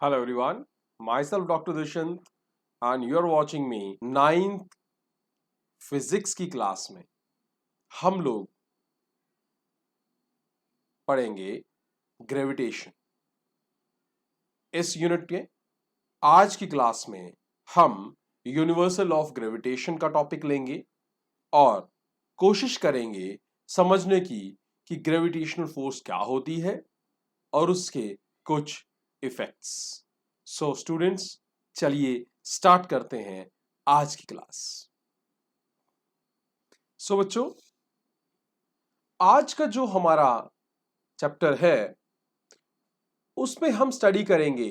Hello everyone, myself Dr. Dushant and you're watching me 9th physics की class में हम लोग पढ़ेंगे ग्रेविटेशन। इस यूनिट के आज की क्लास में हम यूनिवर्सल ऑफ ग्रेविटेशन का टॉपिक लेंगे और कोशिश करेंगे समझने की कि ग्रेविटेशनल फोर्स क्या होती है और उसके कुछ इफेक्ट्स। सो स्टूडेंट्स, चलिए स्टार्ट करते हैं आज की क्लास। सो बच्चों, आज का जो हमारा चैप्टर है उसमें हम स्टडी करेंगे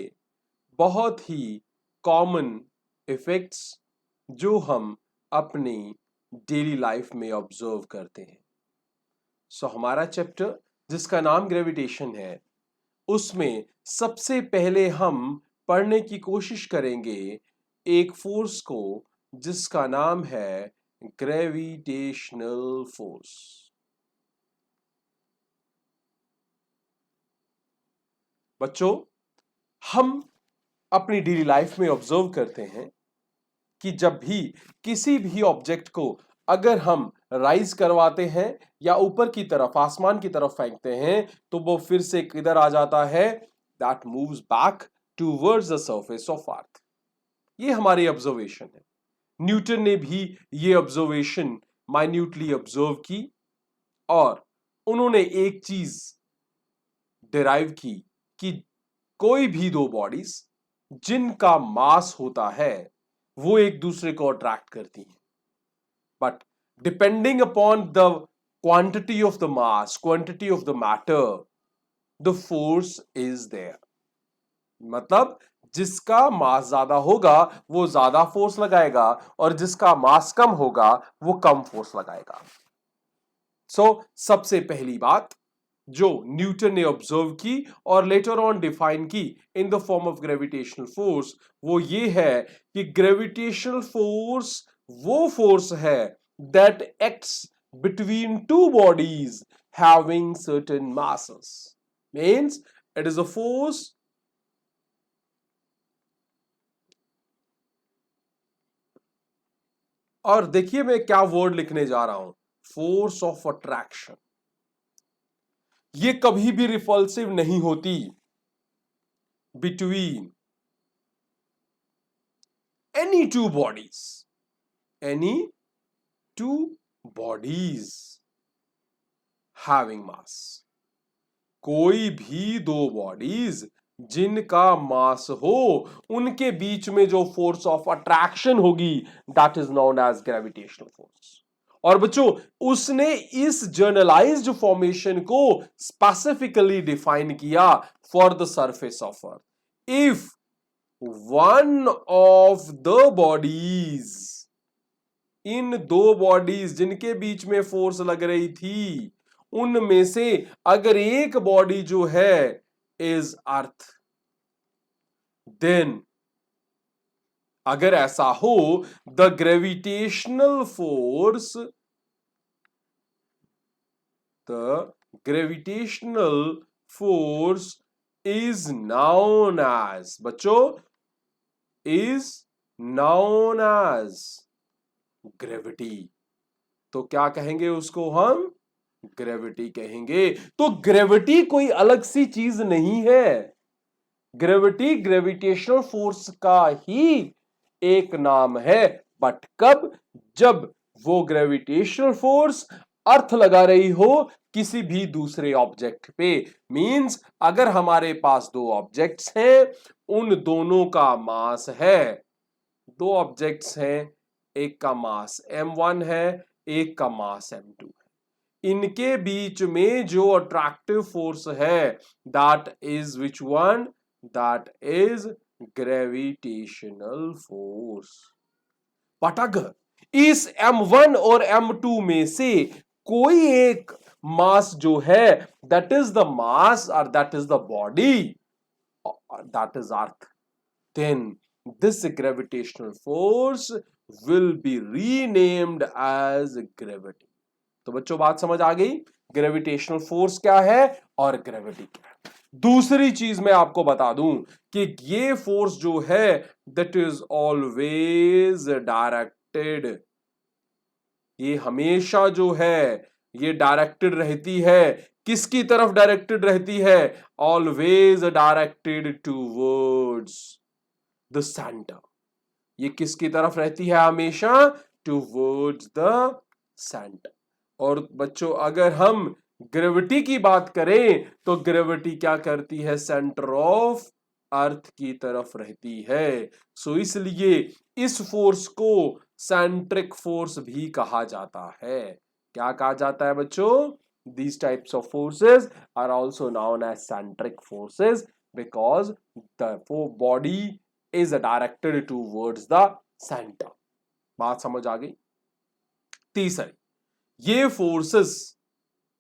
बहुत ही कॉमन इफेक्ट्स जो हम अपनी डेली लाइफ में ऑब्जर्व करते हैं। सो हमारा चैप्टर जिसका नाम ग्रेविटेशन है, उसमें सबसे पहले हम पढ़ने की कोशिश करेंगे एक फोर्स को जिसका नाम है ग्रेविटेशनल फोर्स। बच्चों, हम अपनी डेली लाइफ में ऑब्जर्व करते हैं कि जब भी किसी भी ऑब्जेक्ट को अगर हम राइज करवाते हैं या ऊपर की तरफ आसमान की तरफ फेंकते हैं तो वो फिर से किधर आ जाता है? That moves back towards the surface of अर्थ। ये हमारी ऑब्जर्वेशन है। न्यूटन ने भी ये ऑब्जर्वेशन माइन्यूटली ऑब्जर्व की और उन्होंने एक चीज डिराइव की कि कोई भी दो बॉडीज जिनका मास होता है वो एक दूसरे को अट्रैक्ट करती हैं, but depending upon the quantity of the mass, quantity of the matter, the force is there. मतलब जिसका मास ज्यादा होगा वो ज्यादा फोर्स लगाएगा और जिसका मास कम होगा वो कम फोर्स लगाएगा। सो सबसे पहली बात जो न्यूटन ने ऑब्जर्व की और लेटर ऑन डिफाइन की in the form of gravitational force, वो ये है कि ग्रेविटेशनल फोर्स वो फोर्स है that acts between two bodies having certain masses। Means it is a force और देखिए मैं क्या वर्ड लिखने जा रहा हूं, फोर्स ऑफ अट्रैक्शन। ये कभी भी रिपल्सिव नहीं होती between any two bodies, any two bodies having mass। कोई भी दो बॉडीज जिनका मास हो उनके बीच में जो फोर्स ऑफ अट्रैक्शन होगी that is known as gravitational force. और बच्चों, उसने इस जर्नलाइज्ड फॉर्मेशन को स्पेसिफिकली डिफाइन किया for the surface of earth. If one of the bodies, इन दो बॉडीज जिनके बीच में फोर्स लग रही थी उनमें से अगर एक बॉडी जो है इज अर्थ, देन अगर ऐसा हो the gravitational force, the gravitational force is known as, बच्चों, इज नाउन एज ग्रेविटी। तो क्या कहेंगे उसको? हम ग्रेविटी कहेंगे। तो ग्रेविटी कोई अलग सी चीज नहीं है। ग्रेविटी ग्रेविटेशनल फोर्स का ही एक नाम है। बट कब? जब वो ग्रेविटेशनल फोर्स अर्थ लगा रही हो किसी भी दूसरे ऑब्जेक्ट पे। मींस अगर हमारे पास दो ऑब्जेक्ट्स हैं, उन दोनों का मास है, दो ऑब्जेक्ट्स हैं, एक का मास m1 है, एक का मास m2 है, इनके बीच में जो अट्रैक्टिव फोर्स है that is which one? That is gravitational force. But अगर इस m1 और m2 में से कोई एक मास जो है दैट इज द मास और that is the body, that is earth, then this gravitational force will be renamed as gravity। तो बच्चों बात समझ आ गई? ग्रेविटेशनल फोर्स क्या है और ग्रेविटी क्या है। दूसरी चीज मैं आपको बता दूं कि ये फोर्स जो है दैट इज ऑलवेज डायरेक्टेड, ये हमेशा जो है ये डायरेक्टेड रहती है। किसकी तरफ डायरेक्टेड रहती है? Always directed towards the centre. ये किसकी तरफ रहती है? हमेशा टूवर्ड्स द सेंटर। और बच्चों अगर हम ग्रेविटी की बात करें तो ग्रेविटी क्या करती है? सेंटर ऑफ अर्थ की तरफ रहती है। सो इसलिए इस फोर्स को सेंट्रिक फोर्स भी कहा जाता है। क्या कहा जाता है बच्चों? These types of forces are also known as centric forces because the body is directed towards the center। बात समझ आ गई? तीसरी, ये फोर्सेस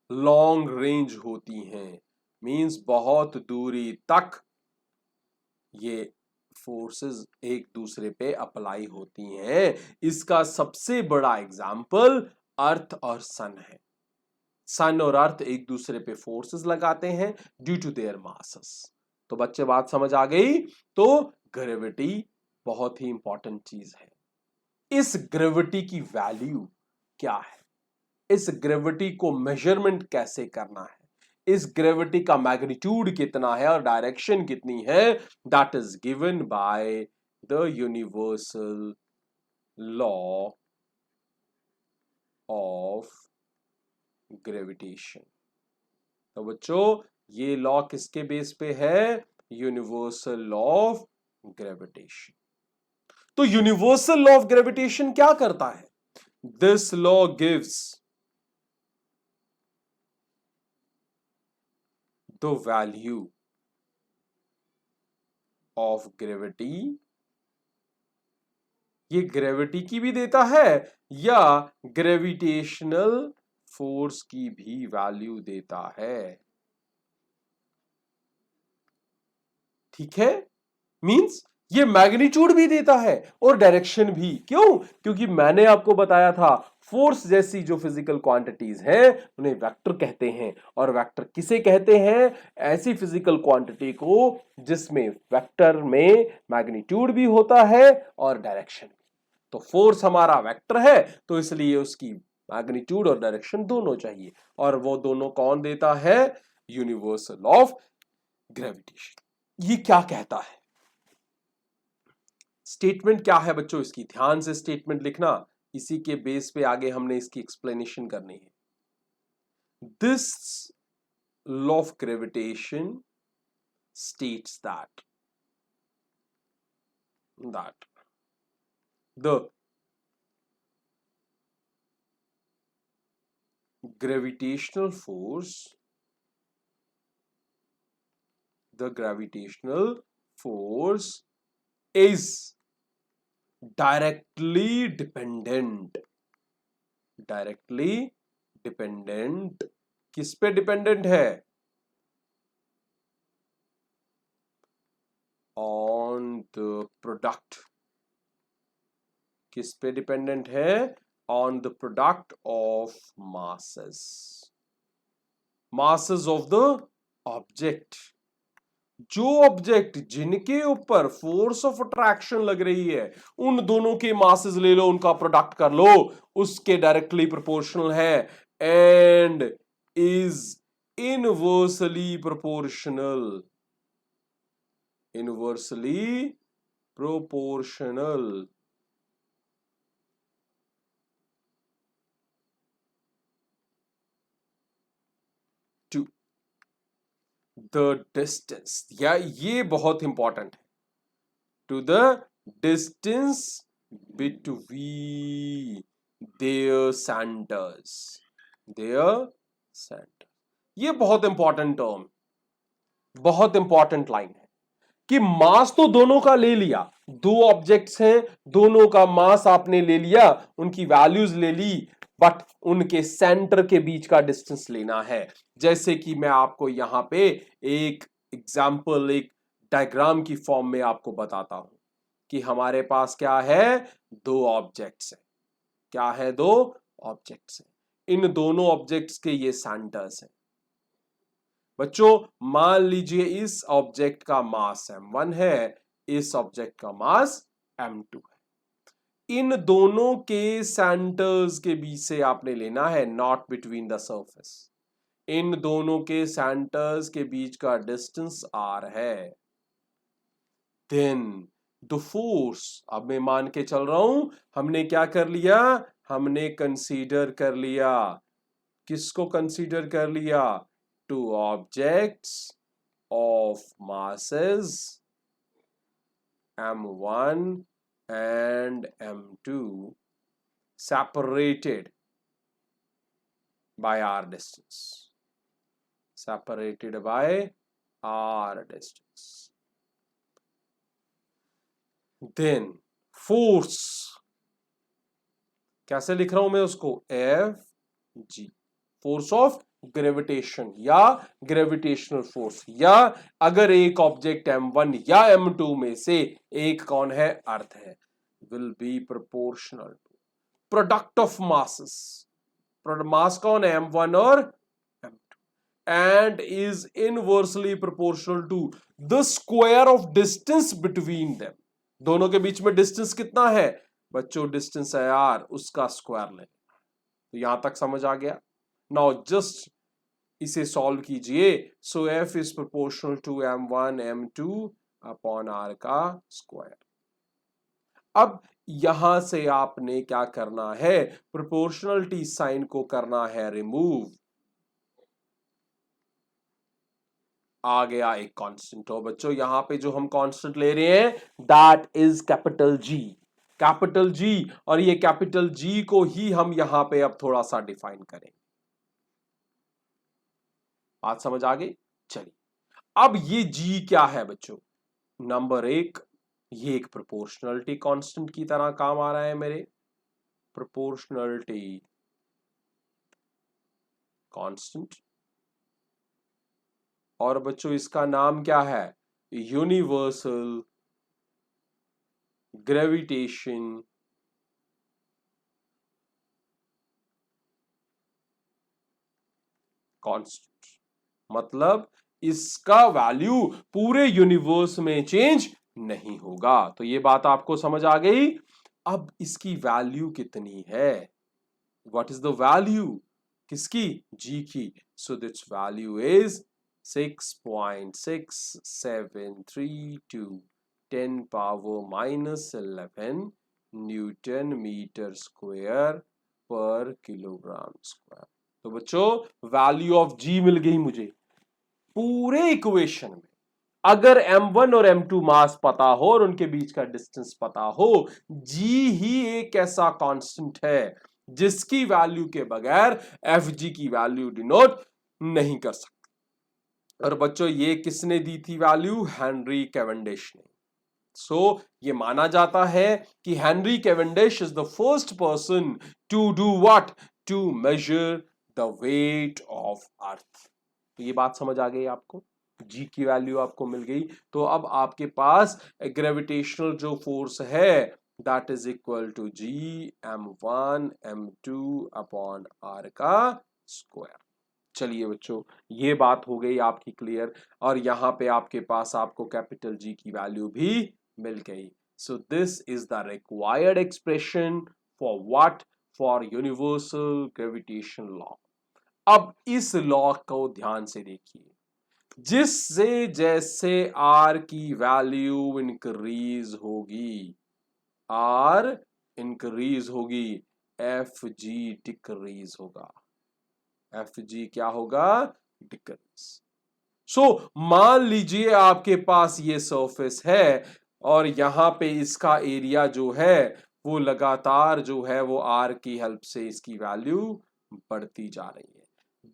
लॉन्ग रेंज होती हैं, मींस बहुत दूरी तक ये फोर्सेस एक दूसरे पे अप्लाई होती हैं। इसका सबसे बड़ा एग्जाम्पल अर्थ और सन है। सन और अर्थ एक दूसरे पे फोर्सेस लगाते हैं ड्यू टू देयर मासेस। तो बच्चे बात समझ आ गई? तो ग्रेविटी बहुत ही इंपॉर्टेंट चीज है। इस ग्रेविटी की वैल्यू क्या है? इस ग्रेविटी को मेजरमेंट कैसे करना है? इस ग्रेविटी का मैग्नीट्यूड कितना है और डायरेक्शन कितनी है? That is given by the universal law of gravitation. तो बच्चों ये लॉ किसके बेस पे है? Universal law of gravitation. तो यूनिवर्सल लॉ ऑफ ग्रेविटेशन क्या करता है? This law gives the value of gravity. ये ग्रेविटी की भी देता है या ग्रेविटेशनल फोर्स की भी वैल्यू देता है। ठीक है? मींस ये मैग्नीट्यूड भी देता है और डायरेक्शन भी। क्यों? क्योंकि मैंने आपको बताया था फोर्स जैसी जो फिजिकल क्वांटिटीज हैं उन्हें वेक्टर कहते हैं। और वेक्टर किसे कहते हैं? ऐसी फिजिकल क्वांटिटी को जिसमें वेक्टर में मैग्नीट्यूड भी होता है और डायरेक्शन भी। तो फोर्स हमारा वेक्टर है तो इसलिए उसकी मैग्नीट्यूड और डायरेक्शन दोनों चाहिए, और वो दोनों कौन देता है? Universal of gravitation. ये क्या कहता है? स्टेटमेंट क्या है बच्चों इसकी? ध्यान से स्टेटमेंट लिखना, इसी के बेस पे आगे हमने इसकी एक्सप्लेनेशन करनी है। This law of gravitation states that the gravitational force is directly dependent किस पे डिपेंडेंट है? On the product. किस पे डिपेंडेंट है? On the product of masses of the object. जो ऑब्जेक्ट जिनके ऊपर फोर्स ऑफ अट्रैक्शन लग रही है उन दोनों के मासेस ले लो, उनका प्रोडक्ट कर लो, उसके डायरेक्टली प्रोपोर्शनल है and is inversely proportional to the distance, या ये बहुत इंपॉर्टेंट है, to the distance between their centres. ये बहुत इंपॉर्टेंट टर्म, बहुत इंपॉर्टेंट लाइन है कि मास तो दोनों का ले लिया, दो ऑब्जेक्ट्स हैं, दोनों का मास आपने ले लिया, उनकी वैल्यूज ले ली, बट उनके सेंटर के बीच का डिस्टेंस लेना है। जैसे कि मैं आपको यहां पे एक एग्जाम्पल, एक डायग्राम की फॉर्म में आपको बताता हूं कि हमारे पास क्या है? दो ऑब्जेक्ट्स हैं। क्या है? दो ऑब्जेक्ट्स हैं। इन दोनों ऑब्जेक्ट्स के ये सेंटर्स हैं। बच्चों मान लीजिए इस ऑब्जेक्ट का मास m1 है, इस ऑब्जेक्ट का मास m2 है। इन दोनों के सेंटर्स के बीच से आपने लेना है, नॉट बिटवीन द सरफेस। इन दोनों के सेंटर्स के बीच का डिस्टेंस r है। देन द फोर्स, अब मैं मान के चल रहा हूं, हमने क्या कर लिया, हमने कंसीडर कर लिया, किसको कंसीडर कर लिया, two objects of masses m1 and m2 separated by r distance, separated by r distance. Then force, कैसे लिख रहा हूं मैं उसको, F G, force of gravitation या ग्रेविटेशनल फोर्स, या अगर एक ऑब्जेक्ट m1 या m2 में से एक कौन है, अर्थ है, will be proportional to product of masses, mass कौन है, m1 और m2, and is inversely proportional to the square of distance between them. दोनों के बीच में डिस्टेंस कितना है बच्चों, डिस्टेंस है r, उसका स्क्वायर लेना। तो यहां तक समझ आ गया। नाउ जस्ट इसे सॉल्व कीजिए। So F is proportional to m1 m2 upon r का स्क्वायर। अब यहां से आपने क्या करना है, प्रोपोर्शनलिटी साइन को करना है रिमूव। आ गया एक कांस्टेंट। हो बच्चों यहां पे जो हम कांस्टेंट ले रहे हैं that is capital G, capital G, और ये कैपिटल जी को ही हम यहां पे अब थोड़ा सा डिफाइन करेंगे। बात समझ आ गई? चलिए अब ये जी क्या है बच्चों, नंबर एक, ये एक प्रोपोर्शनलिटी कांस्टेंट की तरह काम आ रहा है मेरे, प्रोपोर्शनलिटी कांस्टेंट। और बच्चों इसका नाम क्या है, यूनिवर्सल ग्रेविटेशन कांस्टेंट। मतलब इसका वैल्यू पूरे यूनिवर्स में चेंज नहीं होगा। तो ये बात आपको समझ आ गई। अब इसकी वैल्यू कितनी है, व्हाट इज द वैल्यू किसकी, जी की। So its value is 6.6732 10 power -11 newton metre square पर किलोग्राम स्क्वायर। तो बच्चों वैल्यू ऑफ जी मिल गई मुझे पूरे इक्वेशन में। अगर m1 और m2 मास पता हो और उनके बीच का डिस्टेंस पता हो, g ही एक ऐसा कांस्टेंट है जिसकी वैल्यू के बगैर fg की वैल्यू डिनोट नहीं कर सकते। और बच्चों ये किसने दी थी वैल्यू, हेनरी कैवेंडिश ने। सो ये माना जाता है कि Henry Cavendish is the first person to do what, to measure the weight of अर्थ। तो ये बात समझ आ गई आपको, जी की वैल्यू आपको मिल गई। तो अब आपके पास ग्रेविटेशनल जो फोर्स है that is equal to G m1 m2 upon r का स्क्वायर। चलिए बच्चों ये बात हो गई आपकी क्लियर, और यहां पे आपके पास आपको कैपिटल जी की वैल्यू भी मिल गई। So this is the required expression for what, for universal gravitation law. अब इस लॉ को ध्यान से देखिए, जिससे जैसे आर की वैल्यू इंक्रीज होगी, आर इंक्रीज होगी, एफ जी डिक्रीज होगा, एफ जी क्या होगा, डिक्रीज। सो मान लीजिए आपके पास ये सरफेस है और यहां पे इसका एरिया जो है वो लगातार जो है वो आर की हेल्प से इसकी वैल्यू बढ़ती जा रही है।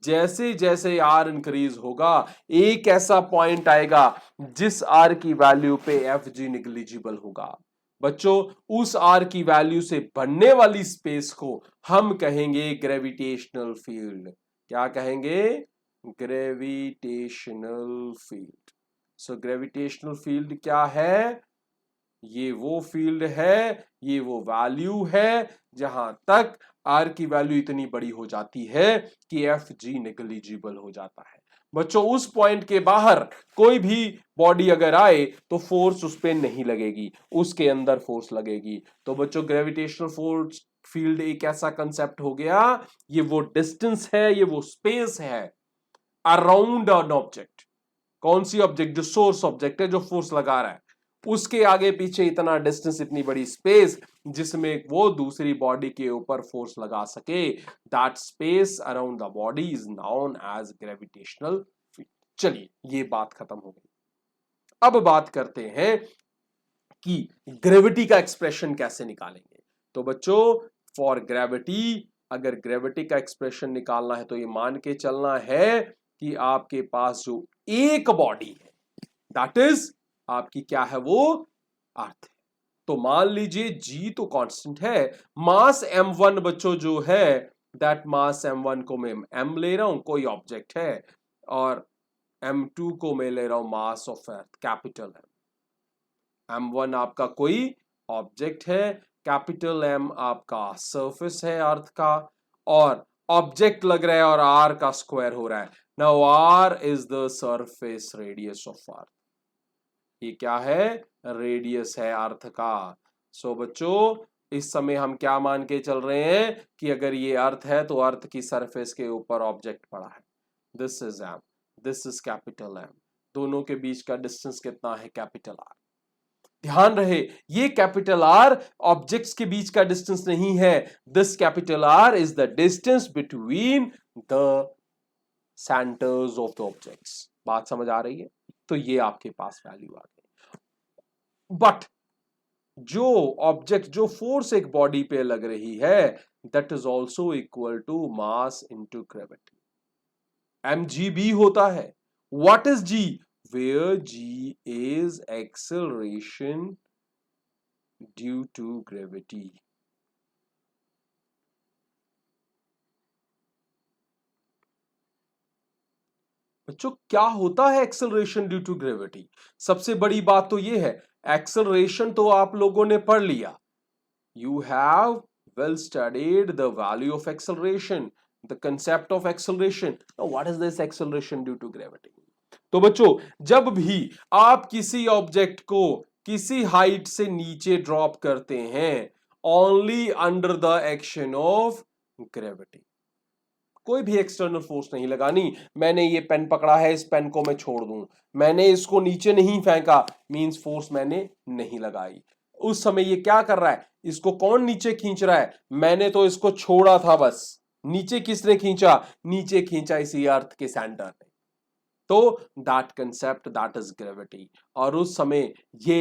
जैसे जैसे आर इंक्रीज होगा एक ऐसा पॉइंट आएगा जिस आर की वैल्यू पे एफ जी निग्लिजिबल होगा। बच्चों उस आर की वैल्यू से बढ़ने वाली स्पेस को हम कहेंगे ग्रेविटेशनल फील्ड। क्या कहेंगे, gravitational field. So gravitational field क्या है, ये वो फील्ड है, ये वो वैल्यू है जहां तक आर की वैल्यू इतनी बड़ी हो जाती है कि एफ जी नेग्लिजिबल हो जाता है। बच्चों उस पॉइंट के बाहर कोई भी बॉडी अगर आए तो फोर्स उस पे नहीं लगेगी, उसके अंदर फोर्स लगेगी। तो बच्चों ग्रेविटेशनल फोर्स फील्ड एक ऐसा कंसेप्ट हो गया, ये वो डिस्टेंस है, ये वो स्पेस है अराउंड एन ऑब्जेक्ट। कौन सी ऑब्जेक्ट? जो सोर्स ऑब्जेक्ट है, जो फोर्स लगा रहा है, उसके आगे पीछे इतना डिस्टेंस, इतनी बड़ी स्पेस जिसमें वो दूसरी बॉडी के ऊपर फोर्स लगा सके, that space around the body is known as gravitational field. चलिए ये बात खत्म हो गई। अब बात करते हैं कि ग्रेविटी का एक्सप्रेशन कैसे निकालेंगे। तो बच्चों फॉर ग्रेविटी, अगर ग्रेविटी का एक्सप्रेशन निकालना है तो ये मान के चलना है कि आपके पास जो एक बॉडी है दैट इज आपकी क्या है, वो अर्थ है। तो मान लीजिए g तो कांस्टेंट है, मास m1 बच्चों जो है, दैट मास m1 को मैं m ले रहा हूं, कोई ऑब्जेक्ट है, और m2 को मैं ले रहा हूं मास of earth capital M। m1 आपका कोई ऑब्जेक्ट है, कैपिटल M आपका सरफेस है अर्थ का, और ऑब्जेक्ट लग रहा है और r का स्क्वायर हो रहा है। Now r is the surface radius of अर्थ। ये क्या है? रेडियस है अर्थ का। सो बच्चों इस समय हम क्या मान के चल रहे हैं कि अगर ये अर्थ है तो अर्थ की सरफेस के ऊपर ऑब्जेक्ट पड़ा है। This is m, this is capital M। दोनों के बीच का डिस्टेंस कितना है? Capital R। ध्यान रहे ये कैपिटल R ऑब्जेक्ट्स के बीच का डिस्टेंस नहीं है, this capital R is the distance between the centres of the objects. बात समझ आ रही है? तो ये आपके पास वैल्यू आ गई। बट जो ऑब्जेक्ट, जो फोर्स एक बॉडी पे लग रही है, that is also equal to mass into gravity. mg भी होता है। What is g? Where g is acceleration due to gravity. बच्चों क्या होता है एक्सेलरेशन ड्यू टू ग्रेविटी? सबसे बड़ी बात तो यह है, एक्सेलरेशन तो आप लोगों ने पढ़ लिया, you have well studied the value of acceleration, the concept of acceleration. Now what is this acceleration due to gravity? तो बच्चों जब भी आप किसी ऑब्जेक्ट को किसी हाइट से नीचे ड्रॉप करते हैं, only under the action of gravity, कोई भी एक्सटर्नल फोर्स नहीं लगानी। मैंने ये पेन पकड़ा है, इस पेन को मैं छोड़ दूं, मैंने इसको नीचे नहीं फेंका, मींस फोर्स मैंने नहीं लगाई। उस समय ये क्या कर रहा है? इसको कौन नीचे खींच रहा है? मैंने तो इसको छोड़ा था बस। नीचे किसने खींचा? नीचे खींचा इसी अर्थ के सेंटर ने। तो that concept, that is gravity. और उस समय ये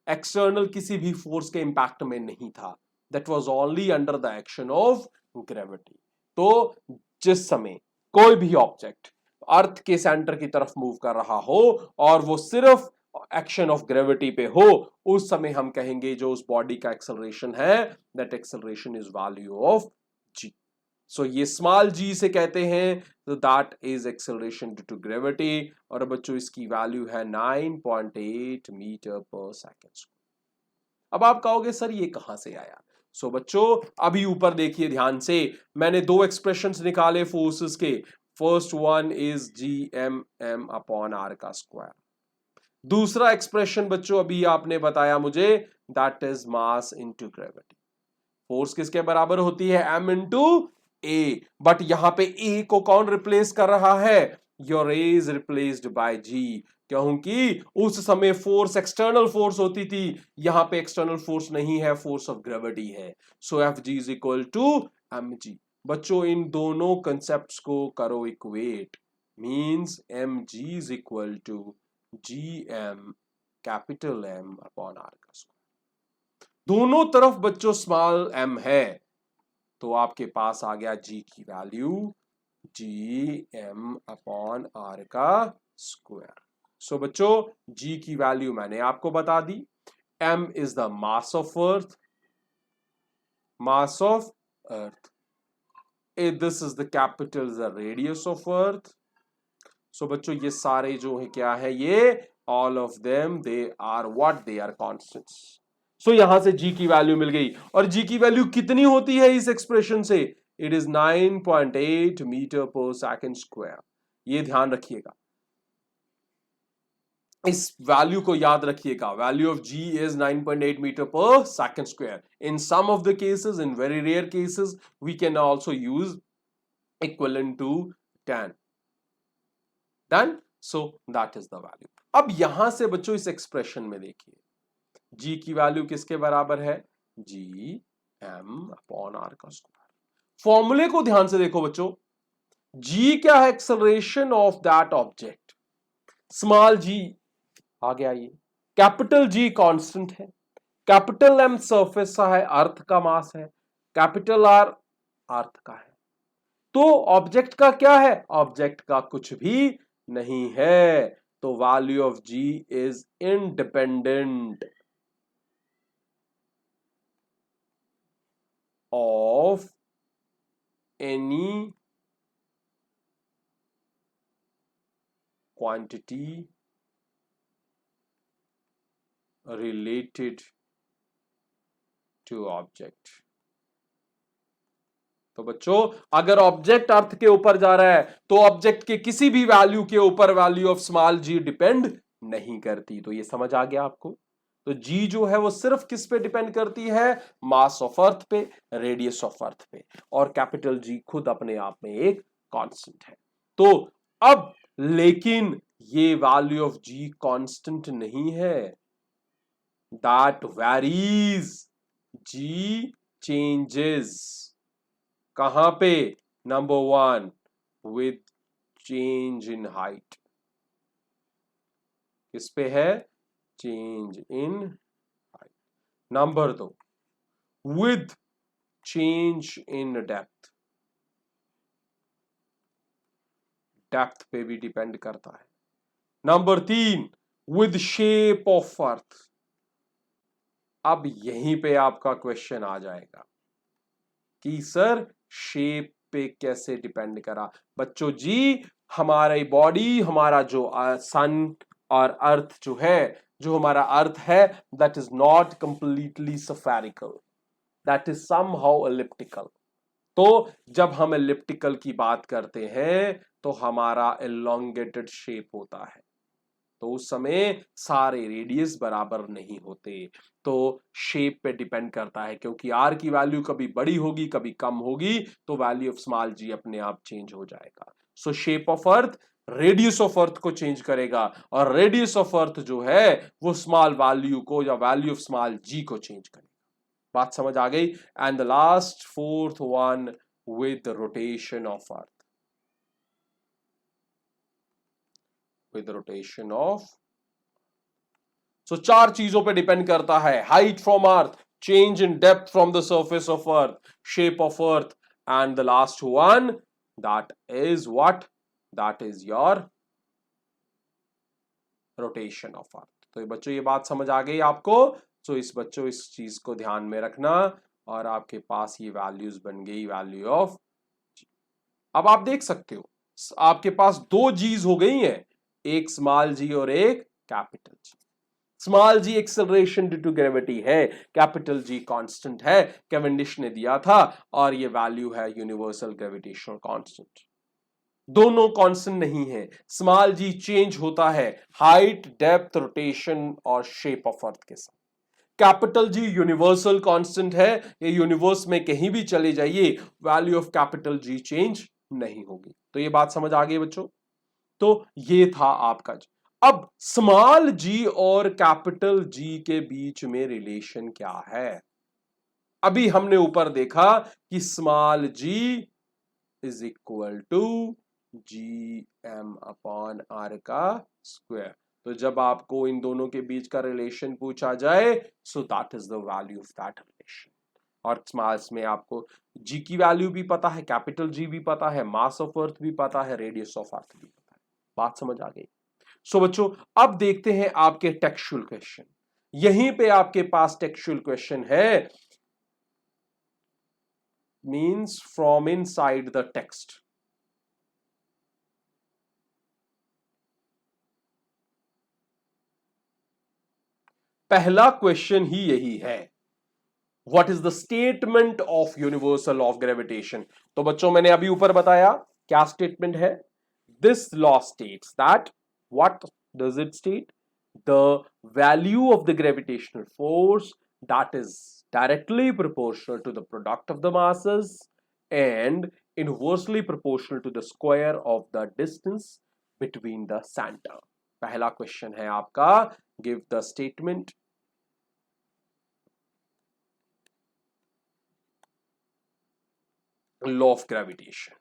एक्सटर्नल किसी भी फोर्स के इंपैक्ट में नहीं था, that was only under the action of gravity. तो जिस समय कोई भी ऑब्जेक्ट अर्थ के सेंटर की तरफ मूव कर रहा हो और वो सिर्फ एक्शन ऑफ ग्रेविटी पे हो, उस समय हम कहेंगे जो उस बॉडी का एक्सेलरेशन है, that acceleration is value of g। So ये स्मॉल g से कहते हैं, तो that is acceleration due to gravity. और बच्चों इसकी वैल्यू है 9.8 मीटर पर सेकेंड। अब आप कहोगे सर ये कहां से आया? सो बच्चों अभी ऊपर देखिए ध्यान से, मैंने दो एक्सप्रेशंस निकाले फोर्सेस के। First one is GMM upon R का स्क्वायर। दूसरा एक्सप्रेशन बच्चों अभी आपने बताया मुझे, that is mass into gravity. Force किसके बराबर होती है? M into A। बट यहां पे A को कौन रिप्लेस कर रहा है? Your A is replaced by G, क्योंकि उस समय फोर्स एक्सटर्नल फोर्स होती थी, यहां पे एक्सटर्नल फोर्स नहीं है, फोर्स ऑफ ग्रेविटी है। So Fg is equal to mg। बच्चों इन दोनों कंसेप्ट्स को करो equate, means mg is equal to gm capital M upon R का स्क्वायर। दोनों तरफ बच्चों स्मॉल m है, तो आपके पास आ गया g की वैल्यू gm अपॉन R का स्क्वायर। सो बच्चों g की वैल्यू मैंने आपको बता दी। m is the mass of earth, mass of earth, this is the capital the radius of earth. So बच्चों ये सारे जो है क्या है, ये all of them they are what, they are constants. So यहां से g की वैल्यू मिल गई। और g की वैल्यू कितनी होती है इस एक्सप्रेशन से? It is 9.8 metre per second square. ये ध्यान रखिएगा, इस वैल्यू को याद रखिएगा। Value of G is 9.8 metre per second square. In some of the cases, in very rare cases, we can also use equivalent to 10। Done? So that is the value. अब यहां से बच्चों इस एक्सप्रेशन में देखिए, जी की वैल्यू किसके बराबर है? जी एम अपॉन आर का स्क्वायर। फॉर्मूले को ध्यान से देखो बच्चों, जी क्या है? Acceleration of that object. Small G, आगे आइए, कैपिटल जी कांस्टेंट है, कैपिटल एम सरफेस का है, अर्थ का मास है, कैपिटल आर अर्थ का है। तो ऑब्जेक्ट का क्या है? ऑब्जेक्ट का कुछ भी नहीं है। तो value of G is independent of any quantity related to object. तो बच्चों, अगर ऑब्जेक्ट अर्थ के ऊपर जा रहा है तो ऑब्जेक्ट के किसी भी वैल्यू के ऊपर value of small g depend नहीं करती। तो ये समझ आ गया आपको? तो जी जो है वो सिर्फ किस पे डिपेंड करती है? मास ऑफ अर्थ पे, रेडियस ऑफ अर्थ पे, और कैपिटल जी खुद अपने आप में एक कांस्टेंट है। तो अब लेकिन ये वैल्यू ऑफ जी कांस्टेंट नहीं है, दैट वैरीज, जी चेंजेस। कहां पे? Number 1 with change in height. किस पे है? Change in height. Number 2 with change in depth. Depth पे भी डिपेंड करता है। नंबर 3 विद शेप ऑफ अर्थ। अब यहीं पे आपका क्वेश्चन आ जाएगा कि सर शेप पे कैसे डिपेंड करा? बच्चों जी, हमारी बॉडी, हमारा जो सन और अर्थ जो है, जो हमारा अर्थ है, that is not completely spherical, that is somehow elliptical. तो जब हम एलिप्टिकल की बात करते हैं तो हमारा एलोंगेटेड शेप होता है, तो उस समय सारे रेडियस बराबर नहीं होते। तो शेप पे डिपेंड करता है, क्योंकि आर की वैल्यू कभी बड़ी होगी कभी कम होगी, तो वैल्यू ऑफ स्मॉल जी अपने आप चेंज हो जाएगा। सो shape of earth radius of अर्थ को चेंज करेगा, और रेडियस ऑफ अर्थ जो है वो स्मॉल वैल्यू को या वैल्यू ऑफ स्मॉल जी को चेंज करेगा। बात समझ आ गई? And the last fourth one with rotation of earth, with rotation of. So चार चीजों पे डिपेंड करता है, height from earth, change in depth from the surface of earth, shape of earth, and the last one that is what? That is your rotation of अर्थ। तो बच्चों ये बात समझ आ गई आपको? सो इस बच्चों इस चीज को ध्यान में रखना, और आपके पास ये वैल्यूज बन गई, वैल्यू ऑफ जी। अब आप देख सकते हो आपके पास दो जीज हो गई हैं, एक स्मॉल जी और एक capital G. Small g acceleration due to gravity है, कैपिटल जी कांस्टेंट है, कैवेंडिश ने दिया था, और ये वैल्यू है यूनिवर्सल ग्रेविटेशनल कांस्टेंट। दोनों कांस्टेंट नहीं है, स्मॉल जी चेंज होता है हाइट, डेप्थ, रोटेशन और शेप ऑफ अर्थ के साथ। कैपिटल जी यूनिवर्सल कांस्टेंट है, ये यूनिवर्स में कहीं भी चले जाइए, value of capital G change नहीं होगी। तो ये बात समझ आ गई बच्चों? तो ये था आपका जी। अब स्मॉल जी और कैपिटल जी के बीच में रिलेशन क्या है? अभी हमने ऊपर देखा कि small g is equal to G M upon R का स्क्वायर। तो जब आपको इन दोनों के बीच का रिलेशन पूछा जाए, सो that is the value of that relation. और स्मॉल्स में आपको जी की वैल्यू भी पता है, कैपिटल जी भी पता है, मास ऑफ अर्थ भी पता है, रेडियस ऑफ अर्थ भी पता है। बात समझ आ गई? सो बच्चों, अब देखते हैं आपके टेक्सचुअल क्वेश्चन। यहीं पे आपके पास टेक्सचुअल क्वेश्चन है, means from inside the text. पहला क्वेश्चन ही यही है, what is the statement of universal of gravitation. तो बच्चों मैंने अभी ऊपर बताया क्या स्टेटमेंट है, this law states that, what does it state? The value of the gravitational force that is directly proportional to the product of the masses and inversely proportional to the square of the distance between the center. पहला question है आपका, give the statement. Law of gravitation.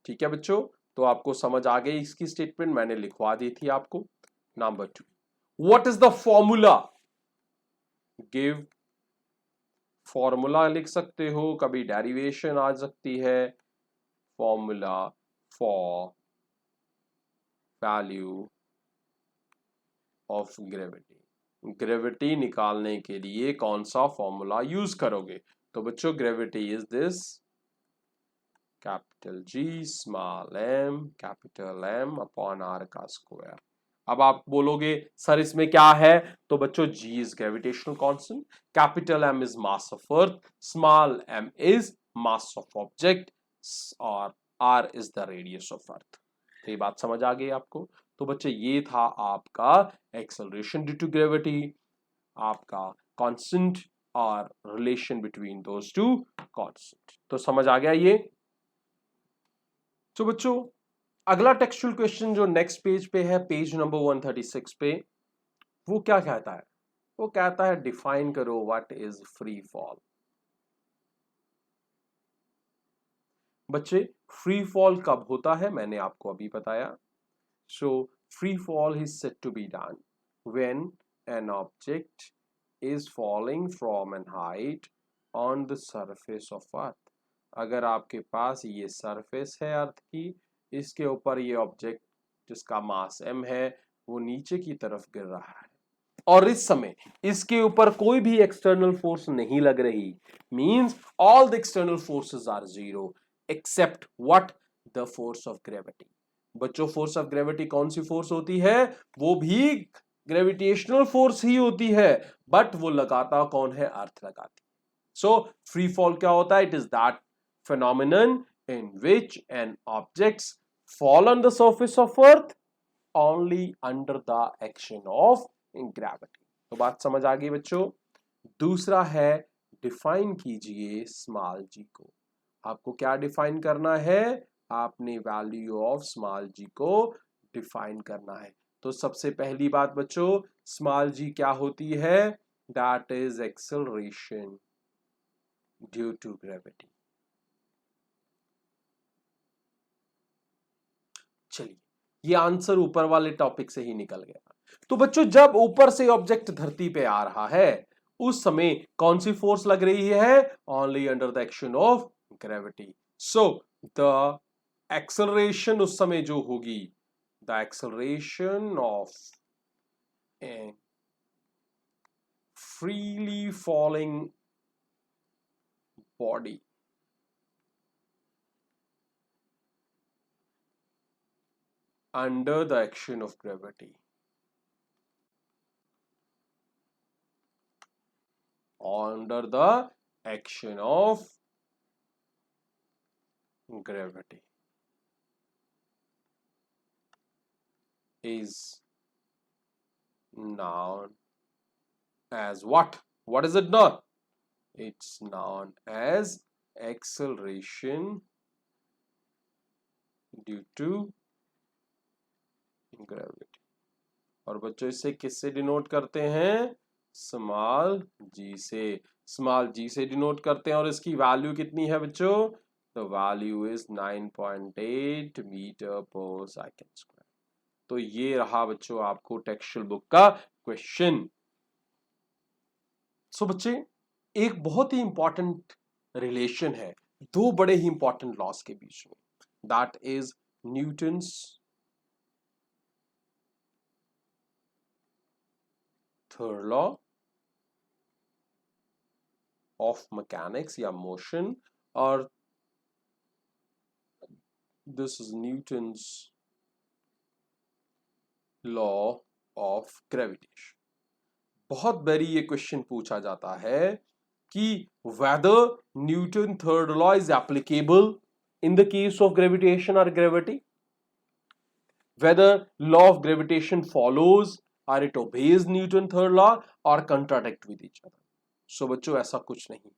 ठीक है बच्चों, तो आपको समझ आ गई इसकी स्टेटमेंट, मैंने लिखवा दी थी आपको. Number 2, what is the formula? Give formula लिख सकते हो, कभी डेरिवेशन आ सकती है. Formula for value of gravity. Gravity निकालने के लिए कौन सा फॉर्मूला यूज करोगे? तो बच्चों gravity is this, capital G small M capital M upon R का स्क्वायर. अब आप बोलोगे सर इसमें क्या है? तो बच्चों G is gravitational constant, capital M is mass of earth, small M is mass of object और R is the radius of अर्थ. तो ये बात समझ आ गई आपको. तो बच्चे ये था आपका एक्सेलरेशन ड्यू टू ग्रेविटी, आपका कांस्टेंट और relation between those two constant. तो समझ आ गया ये. तो बच्चों अगला टेक्सचुअल क्वेश्चन जो नेक्स्ट पेज पे है, पेज नंबर 136 पे, वो क्या कहता है? वो कहता है डिफाइन करो व्हाट इज फ्री फॉल. बच्चे फ्री फॉल कब होता है मैंने आपको अभी बताया. So free fall is said to be done when an object is falling from an height on the surface of Earth. अगर आपके पास ये सरफेस है अर्थ की, इसके ऊपर ये ऑब्जेक्ट जिसका मास m है वो नीचे की तरफ गिर रहा है और इस समय इसके ऊपर कोई भी एक्सटर्नल फोर्स नहीं लग रही, means all the external forces are zero except what? The force of gravity. बच्चों फोर्स ऑफ ग्रेविटी कौन सी फोर्स होती है? वो भी ग्रेविटेशनल फोर्स ही होती है, बट वो लगाता कौन है? अर्थ लगाती. सो फ्री फॉल क्या होता है? It is that phenomenon in which an objects fall on the surface of earth only under the action of gravity. तो बात समझ आ गई बच्चों. दूसरा है डिफाइन कीजिए स्मॉल जी को. आपको क्या डिफाइन करना है? आपने वैल्यू ऑफ स्मॉल जी को डिफाइन करना है. तो सबसे पहली बात बच्चों, स्मॉल जी क्या होती है? That is acceleration due to gravity. चलिए ये आंसर ऊपर वाले टॉपिक से ही निकल गया. तो बच्चों जब ऊपर से ऑब्जेक्ट धरती पे आ रहा है उस समय कौन सी फोर्स लग रही है? Only under the action of gravity. So the acceleration उस समय जो होगी, the acceleration of A freely falling body under the action of gravity. Under the action of gravity is known as what? What is it known? It's known as acceleration due to gravity. और बच्चों इसे किससे denote करते हैं? Small जी से. Small जी से denote करते हैं और इसकी वैल्यू कितनी है बच्चों? The value is 9.8 metre per second square. तो ये रहा बच्चों आपको टेक्सचुअल बुक का क्वेश्चन. सो बच्चे एक बहुत ही इंपॉर्टेंट रिलेशन है दो बड़े ही इंपॉर्टेंट लॉस के बीच में, that is Newton's third law of mechanics या मोशन और this is Newton's law of gravitation. बहुत बारी ये क्वेश्चन पूछा जाता है कि whether Newton third law is applicable in the case of gravitation or gravity. whether law of gravitation follows or it obeys Newton third law or contradict with each other. So बच्चों ऐसा कुछ नहीं।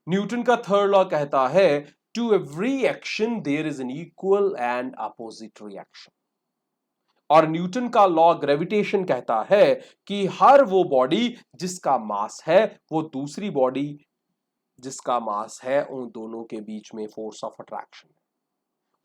Newton का third law कहता है to every action there is an equal and opposite reaction, और Newton का law gravitation कहता है कि हर वो बॉडी जिसका मास है वो दूसरी बॉडी जिसका मास है उन दोनों के बीच में फोर्स ऑफ अट्रैक्शन,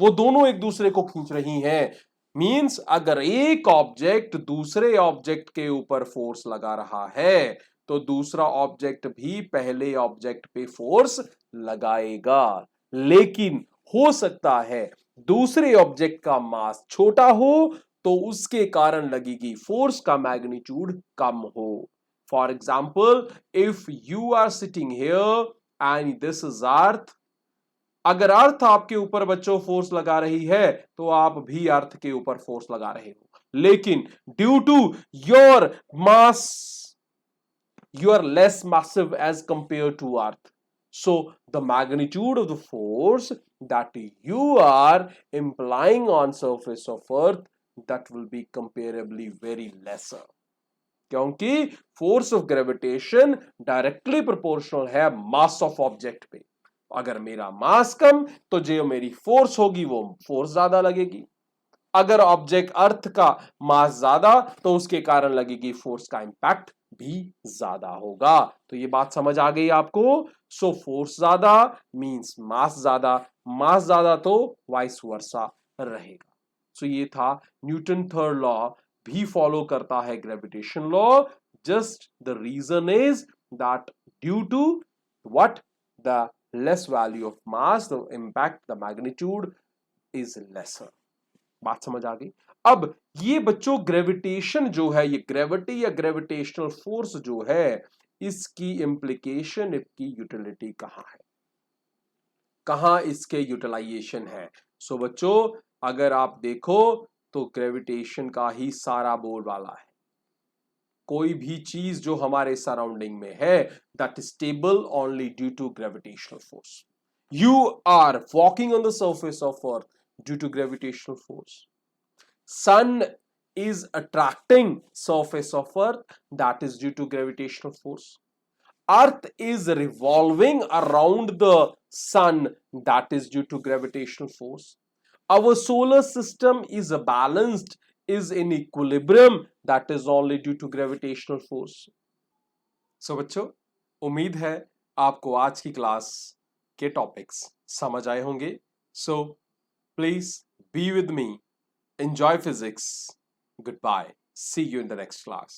वो दोनों एक दूसरे को खींच रही हैं। मींस अगर एक ऑब्जेक्ट दूसरे ऑब्जेक्ट के ऊपर फोर्स लगा रहा है तो दूसरा ऑब्जेक्ट भी पहले ऑब्जेक्ट पे फोर्स लगाएगा, लेकिन हो सकता है दूसरे ऑब्जेक्ट का मास छोटा हो तो उसके कारण लगेगी फोर्स का मैग्नीट्यूड कम हो। For example, if you are sitting here and this is earth, अगर अर्थ आपके ऊपर बच्चों फोर्स लगा रही है तो आप भी अर्थ के ऊपर फोर्स लगा रहे हो, लेकिन due to your mass you are less massive as compared to earth, so the magnitude of the force that you are implying on surface of earth, that will be comparably very lesser, क्योंकि force of gravitation directly proportional है मास of object पे। अगर मेरा मास कम तो जो मेरी force होगी वो फोर्स ज्यादा लगेगी, अगर ऑब्जेक्ट अर्थ का मास ज्यादा तो उसके कारण लगेगी फोर्स का इंपैक्ट भी ज्यादा होगा। तो ये बात समझ आ गई आपको। सो फोर्स ज्यादा मींस मास ज्यादा, मास ज्यादा तो वाइस वर्सा रहेगा। सो ये था न्यूटन थर्ड लॉ भी फॉलो करता है gravitation law, just the reason is that due to what, the less value of mass, the impact, the magnitude is lesser. बात समझ आ गई। अब ये बच्चों ग्रेविटेशन जो है, ये ग्रेविटी या ग्रेविटेशनल फोर्स जो है, इसकी इंप्लीकेशन, इसकी यूटिलिटी कहां है, कहां इसके यूटिलाइजेशन है। सो बच्चों अगर आप देखो तो ग्रेविटेशन का ही सारा बोलबाला है। कोई भी चीज जो हमारे सराउंडिंग में है that is stable only due to gravitational force. You are walking on the surface of Earth due to gravitational force. Sun is attracting surface of earth, that is due to gravitational force. Earth is revolving around the sun, that is due to gravitational force. Our solar system is balanced, is in equilibrium, that is only due to gravitational force. So बच्चों उम्मीद है आपको आज की class के topics समझ आए होंगे। So please be with me. Enjoy physics. Goodbye. See you in the next class.